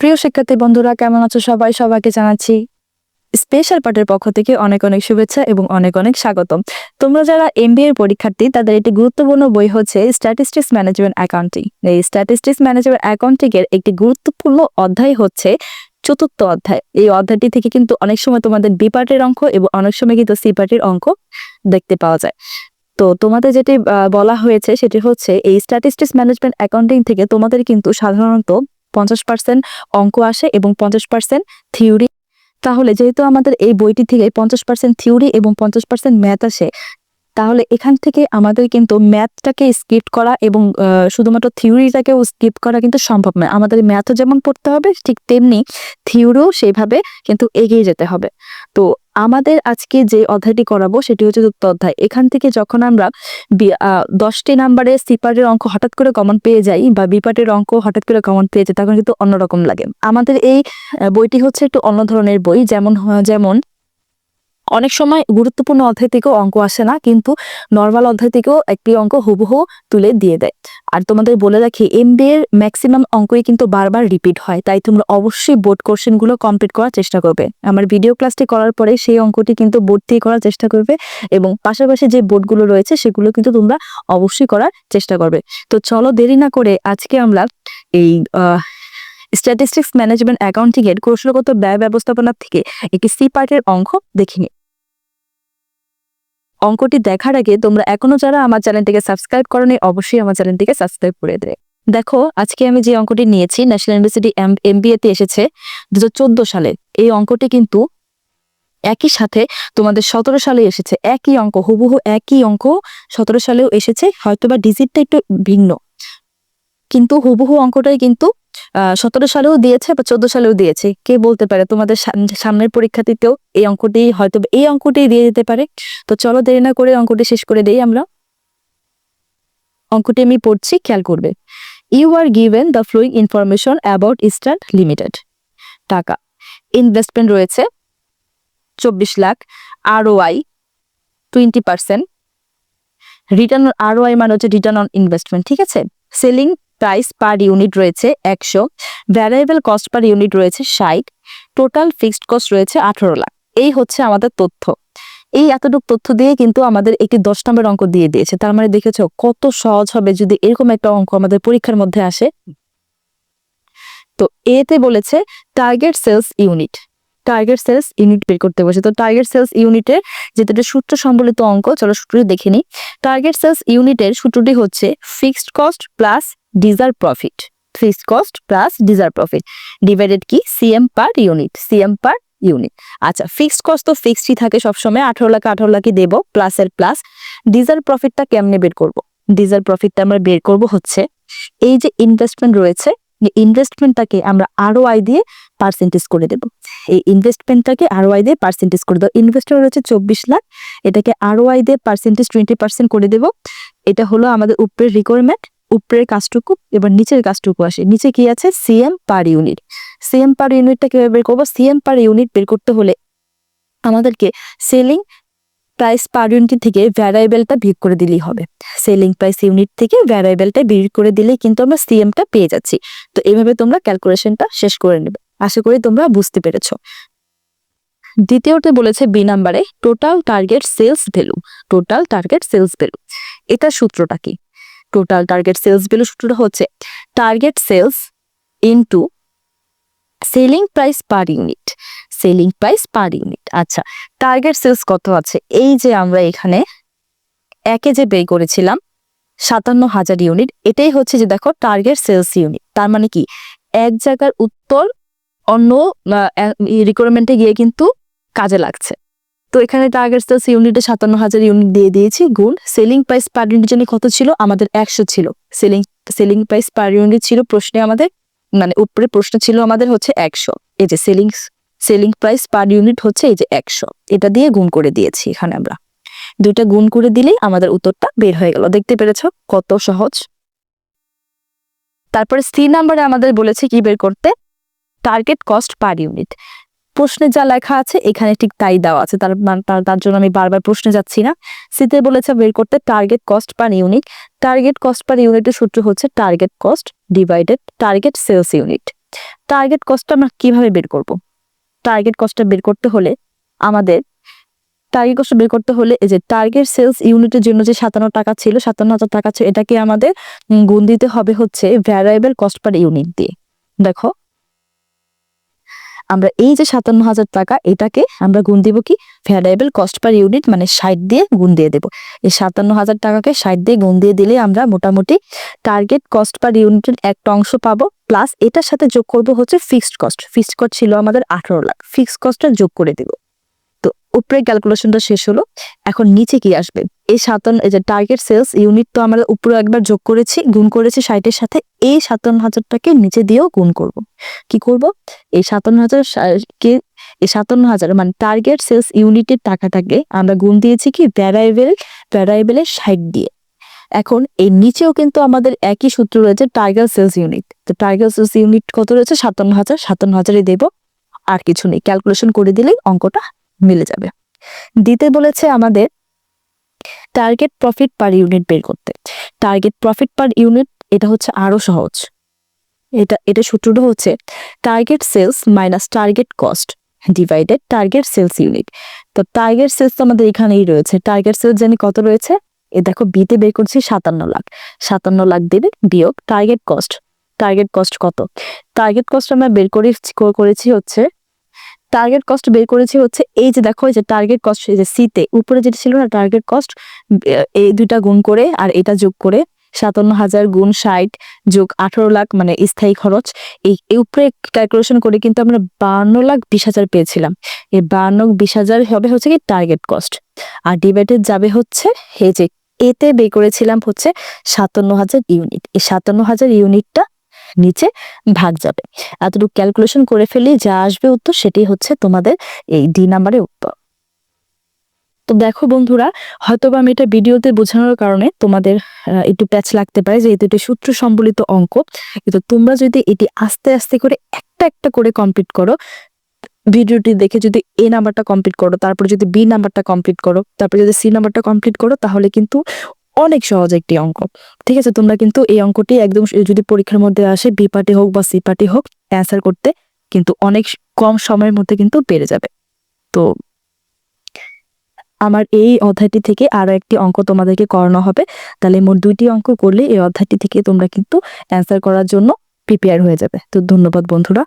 প্রিয় শিক্ষার্থী বন্ধুরা, কেমন আছো সবাই? সবাইকে জানাচ্ছি স্পেশাল পার্টের পক্ষ থেকে অনেক অনেক শুভেচ্ছা এবং অনেক অনেক স্বাগতম। তোমরা যারা এমবিএ এর পরীক্ষার্থী, তাদের একটি গুরুত্বপূর্ণ বই হচ্ছে স্ট্যাটিস্টিক্স ম্যানেজমেন্ট অ্যাকাউন্টিং। এই স্ট্যাটিস্টিক্স ম্যানেজমেন্ট অ্যাকাউন্টিং এর একটি গুরুত্বপূর্ণ অধ্যায় হচ্ছে চতুর্থ অধ্যায়। এই অধ্যায়টি থেকে কিন্তু অনেক সময় তোমাদের বি পার্টের অঙ্ক এবং অনেক সময় কিন্তু সি পার্টের অঙ্ক দেখতে পাওয়া যায়। তো তোমাদের যেটি বলা হয়েছে সেটি হচ্ছে এই স্ট্যাটিস্টিক্স ম্যানেজমেন্ট অ্যাকাউন্টিং থেকে তোমাদের কিন্তু সাধারণত 50% অঙ্ক আসে এবং 50% থিওরি। তাহলে যেহেতু আমাদের এই বইটি থেকে 50% থিওরি এবং 50% ম্যাথ আসে, তাহলে এখান থেকে আমাদের কিন্তু ম্যাথটাকে স্কিপ করা এবং শুধুমাত্র থিওরিটাকেও স্কিপ করা কিন্তু সম্ভব নয়। আমাদের ম্যাথও যেমন পড়তে হবে, ঠিক তেমনি থিওরিও সেইভাবে কিন্তু এগিয়ে যেতে হবে। তো আমাদের আজকে যে অধ্যায়টি করাবো সেটি হচ্ছে চতুর্থ অধ্যায়। এখান থেকে যখন আমরা 10টি নাম্বারে সি পার্টের অঙ্ক হঠাৎ করে কমন পেয়ে যাই বা বি পার্টের অঙ্ক হঠাৎ করে কমন পেয়ে যাই, তখন কিন্তু অন্যরকম লাগে। আমাদের এই বইটি হচ্ছে একটু অন্য ধরনের বই। যেমন অনেক সময় গুরুত্বপূর্ণ অধ্যায় থেকেও অঙ্ক আসে না, কিন্তু নর্মাল অধ্যায় থেকেও একটি অঙ্ক হুবহু তুলে দিয়ে দেয়। আর তোমাদের বলে রাখি, এমবিএ এর ম্যাক্সিমাম অঙ্কই কিন্তু বারবার রিপিট হয়, তাই তোমরা অবশ্যই বোর্ড কোশ্চেন গুলো কমপ্লিট করার চেষ্টা করবে। আমার ভিডিও ক্লাসটি করার পরে সেই অঙ্কটি কিন্তু বোর্ড থেকে করার চেষ্টা করবে এবং পাশাপাশি যে বোর্ডগুলো রয়েছে সেগুলো কিন্তু তোমরা অবশ্যই করার চেষ্টা করবে। তো চলো দেরি না করে আজকে আমরা এই স্ট্যাটিস্টিক্স ম্যানেজমেন্ট অ্যাকাউন্টিং এর কৌশলগত ব্যয় ব্যবস্থাপনা থেকে একটি সি পার্টের অঙ্ক দেখিনি। অঙ্কটি দেখার আগে তোমরা এখনো যারা আমার চ্যানেলটিকে সাবস্ক্রাইব করোনি, অবশ্যই আমার চ্যানেলটিকে সাবস্ক্রাইব করে দেবে। দেখো, আজকে আমি যে অঙ্কটি নিয়েছি ন্যাশনাল ইউনিভার্সিটি এমবিএ তে এসেছে 2014 সালে। এই অঙ্কটি কিন্তু একই সাথে তোমাদের 17 সালে এসেছে। একই অঙ্ক, হুবহু একই অঙ্ক 17 সালেও এসেছে, হয়তোবা ডিজিটটা একটু ভিন্ন, কিন্তু হুবহু অঙ্কটাই কিন্তু 17 সালেও দিয়েছে বা 14 সালেও দিয়েছে। কে বলতে পারে তোমাদের সামনের পরীক্ষাটিতেও এই অঙ্কটি দিয়ে দিতে পারে। তো চলো দেরি না করে অঙ্কটি শেষ করে দেই আমরা। অঙ্কটি আমি পড়ছি, খেয়াল করবে। You are given the following information about Eastern Limited. টাকা ইনভেস্টমেন্ট রয়েছে 24 লাখ, ROI 20%, রিটার্ন ROI মানে হচ্ছে রিটার্ন অন ইনভেস্টমেন্ট, ঠিক আছে। সেলিং প্রাইস পার ইউনিট রয়েছে 100, ভ্যারিয়েবল কস্ট পার ইউনিট রয়েছে 60, টোটাল ফিক্সড কস্ট রয়েছে 18 লাখ। এই হচ্ছে আমাদের তথ্য। এই এতটুকু তথ্য দিয়ে কিন্তু আমাদের একটি 10 নম্বর অঙ্ক দিয়ে দিয়েছে। তার মানে দেখেছো কত সহজ হবে যদি এরকম একটা অঙ্ক আমাদের পরীক্ষার মধ্যে আসে। তো এতে বলেছে টার্গেট সেলস ইউনিট বের করতে বসে। তো টার্গেট সেলস ইউনিটের যেটা সূত্র সম্বলিত অঙ্ক, চলো সূত্রটি দেখে নিই। টার্গেট সেলস ইউনিটের সূত্রটি হচ্ছে fixed cost plus deserve profit. Divided কি সিএম পার ইউনিট। আচ্ছা, ফিক্সড কস্ট তো ফিক্সডই থাকে সবসময়, 18 লাখ 18 লাখই দেবো, প্লাসের প্লাস। ডিজার্ভ প্রফিটটা কেমনে বের করব? ডিজার্ভ প্রফিটটা আমরা বের করব হচ্ছে এই যে ইনভেস্টমেন্ট রয়েছে, ইনভেস্টমেন্টটাকে আমরা ROI দিয়ে পার্সেন্টেজ করে দেব। এই ইনভেস্টমেন্টটাকে ROI দিয়ে পার্সেন্টেজ করে দেবো। ইনভেস্টমেন্ট রয়েছে 24 লাখ, এটাকে ROI দিয়ে পার্সেন্টেজ 20% করে দেব। এটা হলো আমাদের উপরের রিকোয়ারমেন্ট, উপরের কাজটুকু। এবার নিচের কাজটুকু আসে। নিচে কি আছে? সিএম পার ইউনিটটা কিভাবে বের করবো? সিএম পার ইউনিট বের করতে হলে আমাদেরকে সেলিং প্রাইস পার ইউনিট থেকে ভ্যারিয়েবলটা বিয়োগ করে দিলেই হবে। সেলিং প্রাইস ইউনিট থেকে ভ্যারিয়েবলটা বিয়োগ করে দিলেই কিন্তু আমরা সিএমটা পেয়ে যাচ্ছি। তো এইভাবে তোমরা ক্যালকুলেশনটা শেষ করে নেবে। আশা করি তোমরা বুঝতে পেরেছো। দ্বিতীয়তে বলেছে বি নাম্বারে টোটাল টার্গেট সেলস ভ্যালু। এটা সূত্রটা কি? টোটাল টার্গেট সেলস ভ্যালু সূত্রটা হচ্ছে target sales into selling price per unit. আচ্ছা, টার্গেট সেলস কত আছে? এই যে আমরা এখানে একে যে বের করেছিলাম 57,000 ইউনিট, এটাই হচ্ছে যে দেখো টার্গেট সেলস ইউনিট। তার মানে কি, এক জায়গার উত্তর অন্য রিকোয়ারমেন্টে গিয়ে কিন্তু কাজে লাগছে। তো এখানে টার্গেট সেলস ইউনিটে 57,000 ইউনিট দিয়ে দিয়েছি, গুণ সেলিং প্রাইস পার ইউনিট জন্য কত ছিল? আমাদের 100 ছিল। সেলিং প্রাইস পার ইউনিট ছিল প্রশ্নে আমাদের, মানে উপরে প্রশ্ন ছিল আমাদের হচ্ছে 100। এই যে সেলিং প্রাইস পার ইউনিট হচ্ছে এই যে 100, এটা দিয়ে গুণ করে দিয়েছি। এখানে আমরা দুইটা গুণ করে দিলেই আমাদের উত্তরটা বের হয়ে গেল। দেখতে পেরেছো কত সহজ? তারপরে সি নাম্বারে আমাদের বলেছে কি বের করতে? Target cost per unit. প্রশ্নে যা লেখা আছে এখানে ঠিক তাই দেওয়া আছে, তার জন্য আমি বারবার প্রশ্নে যাচ্ছি না। সিতে বলেছে বের করতে target cost per unit. Target cost per ইউনিটের সূত্র হচ্ছে target cost divided target sales unit. Target কস্টটা আমরা কিভাবে বের করব? টার্গেট কস্টটা বের করতে হলে আমাদের এই যে টার্গেট সেলস ইউনিটের জন্য যে 57 টাকা ছিল, 57,000 টাকা ছিল, এটাকে আমাদের গুণ দিতে হবে হচ্ছে ভ্যারিয়েবল কস্ট পার ইউনিট দিয়ে। দেখো আমরা এই যে 57,000 টাকা, এটাকে আমরা গুণ দিব কি ভ্যারিয়েবল কস্ট পার ইউনিট, মানে 60 দিয়ে গুণ দিয়ে দেবো। এই 57,000 টাকাকে 60 দিয়ে গুণ দিয়ে দিলে আমরা মোটামুটি টার্গেট কস্ট পার ইউনিটের একটা অংশ পাবো। প্লাস এটার সাথে যোগ করব হচ্ছে ফিক্সড কস্ট ছিল আমাদের 18 লাখ, ফিক্সড কস্টটা যোগ করে দিব। তো উপরে ক্যালকুলেশনটা শেষ হলো। এখন নিচে কি আসবে? এই যে টার্গেট সেলস ইউনিট তো আমরা উপরে একবার যোগ করেছি, গুণ করেছি 60-এর সাথে। এই 57,000টাকে নিচে দিয়েও গুণ করব। কি করব? এই 57,000 এই 57,000 মানে টার্গেট সেলস ইউনিটের টাকাটাকে আমরা গুণ দিয়েছি কি ভ্যারিয়েবলের 60 দিয়ে। এখন এই নিচেও কিন্তু আমাদের একই সূত্র রয়েছে, টার্গেট সেলস ইউনিট। তো টার্গেট সেলস ইউনিট কত রয়েছে? 57,000 দেব, আর কিছু নেই। ক্যালকুলেশন করে দিলেই অঙ্কটা মিলে যাবে। দিতে বলেছে আমাদের টার্গেট প্রফিট পার ইউনিট বের করতে। টার্গেট প্রফিট পার ইউনিট এটা হচ্ছে আরো সহজ। এটা সূত্রটা হচ্ছে target sales minus target cost divided target sales unit. তো টার্গেট সেলস তো আমাদের এখানেই রয়েছে। টার্গেট সেলস জানি কত রয়েছে, দেখো বিতে বের করছি 57 লাখ। 57 লাখ দেবে বিয়োগ টার্গেট কস্ট কত? টার্গেট কস্ট আমরা বের করেছি হচ্ছে এই যে দেখো, এই যে টার্গেট কস্ট, এই যে সিতে উপরে যেটা ছিল না টার্গেট কস্ট, এই দুইটা গুণ করে আর এটা যোগ করে 57,000 গুণ 60 যোগ 18 লাখ মানে স্থায়ী খরচ, এই উপরে ক্যালকুলেশন করে কিন্তু আমরা 52,20,000 পেয়েছিলাম। এই 52,20,000 হবে হচ্ছে কি টার্গেট কস্ট, আর ডিভাইডেড যাবে হচ্ছে এই যে এতে বের করেছিলাম হচ্ছে 57,000 ইউনিট। এই 57,000 ইউনিটটা নিচে ভাগ যাবে। এতটুকু ক্যালকুলেশন করে ফেলি, যা আসবে উত্তর সেটাই হচ্ছে তোমাদের এই ডি নাম্বারের উত্তর। তো দেখো বন্ধুরা, হয়তোবা আমি এটা ভিডিওতে বোঝানোর কারণে তোমাদের একটু প্যাচ লাগতে পারে, যেহেতু এটা সূত্র সম্বলিত অঙ্ক। কিন্তু তোমরা যদি এটি আস্তে আস্তে করে একটা একটা করে কমপ্লিট করো, ভিডিওটি দেখে যদি এ নাম্বারটা কমপ্লিট করো, তারপর যদি বি নাম্বারটা কমপ্লিট করো, তারপর যদি সি নাম্বারটা কমপ্লিট করো, তাহলে কিন্তু অনেক সহজ একটি অঙ্ক। ঠিক আছে, তোমরা কিন্তু এই অঙ্কটি একদম যদি পরীক্ষার মধ্যে আসে, বি পার্টি হোক বা সি পার্টি হোক, অ্যান্সার করতে কিন্তু অনেক কম সময়ের মধ্যে কিন্তু পেরে যাবে। তো আমার এই অধ্যায়টি থেকে আরো একটি অঙ্ক তোমাদেরকে করানো হবে। তাহলে মোট 2টি অঙ্ক করলে এই অধ্যায়টি থেকে তোমরা কিন্তু অ্যান্সার করার জন্য প্রিপেয়ার হয়ে যাবে। তো ধন্যবাদ বন্ধুরা।